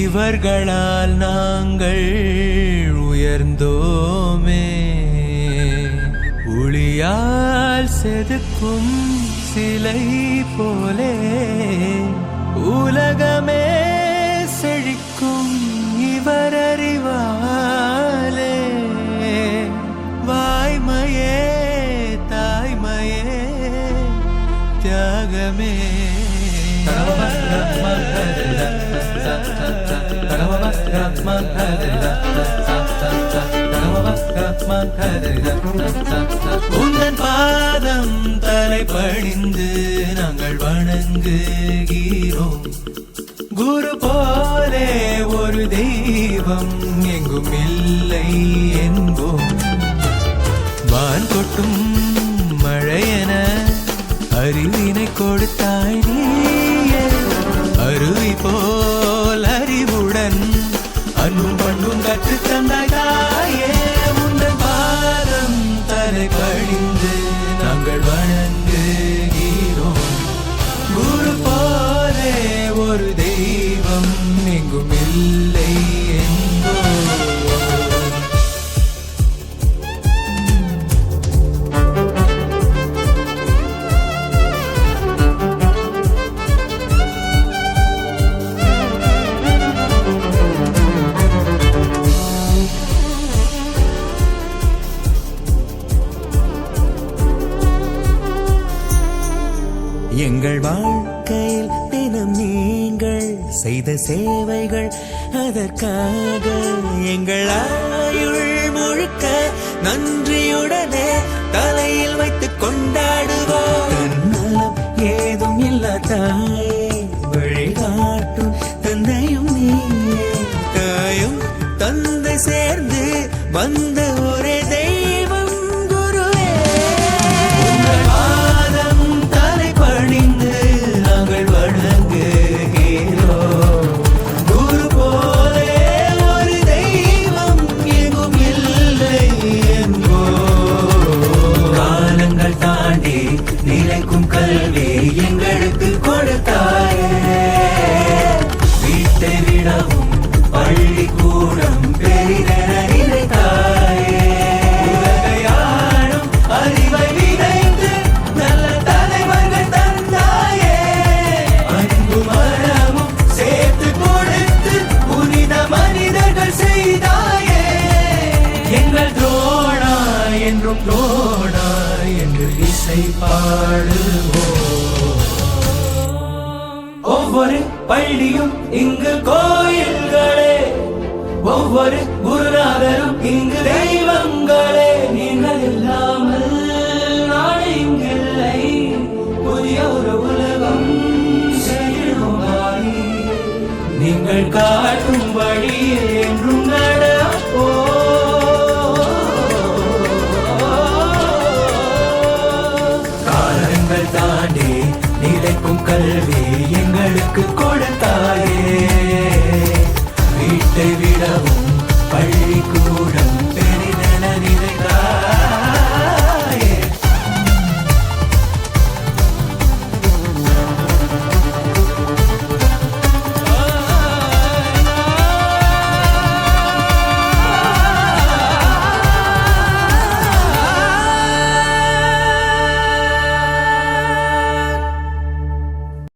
இவர்களால் நாங்கள் உயர்ந்தோமே. ஒளியால் செதுக்கும் சிலை போலே உலகமே செழிக்கும் இவர் அறிவாலே. வாய்மையே தாய்மையே தியாகமே. உந்தன் பாதம் தலை பணிந்து நாங்கள் வணங்குகிறோம். குரு போலே ஒரு தெய்வம் எங்கும் இல்லை என்போம். வான் கொட்டும் மழையென அறிவினை கொடுத்தாய் நீயே. அருவி போல் அறிவுடன் அன்பும் பண்பும் கற்று தந்தாய் தாயே. உந்தன் பாதம் தலை பணிந்து நாங்கள் வணங்குகிறோம். குரு போலே ஒரு தெய்வம் எங்கும் இல்லை என்போம். எங்கள் வாழ்க்கையில் தினம் நீங்கள் செய்த சேவைகள் அதற்காக எங்கள் ஆயுள் முழுக்க நன்றியுடனே தலையில் வைத்துக் கொண்டாடுவோம். தன்னலம் ஏதும் இல்லா தாயே வழிகாட்டும் தந்தையும் நீயே. தாயும் தந்தை சேர்ந்து வந்த ஒரே தெய்வம் குருவே. உங்கள் பாதம் தலை பணிந்து நாங்கள் வணங்குகிறோம். குரு போலே ஒரு தெய்வம் எங்கும் இல்லை என்போம். காலங்கள் தாண்டி நிலைக்கும் கல்வி எங்களுக்கு கொடுத்தாயே. வீட்டை விடவும் பள்ளிக்கூடம் பெரிதென நினைத்தாயே. உலகையாளும் அறிவை விதைத்து நல்ல தலைவர்கள் தந்தாயே. அன்பு மரமும் சேர்த்து கொடுத்து புனித மனிதர்கள் செய்தாயே. எங்கள் தோழா என்றும் தோழா என்று இசை பாடுவோம். ஒவ்வொரு பள்ளியும் இங்கு கோயில்களே. ஒவ்வொரு குருநாதரும் இங்கு தெய்வங்களே. நீங்கள் இல்லாமல் நாடு இங்கில்லை. புதிய ஒரு உலகம் செய்யுமாறி நீங்கள் காட்டும் வழியில் என்றும் நடப்போ. காலங்கள் தாண்டி நிலைக்கும் கல்வி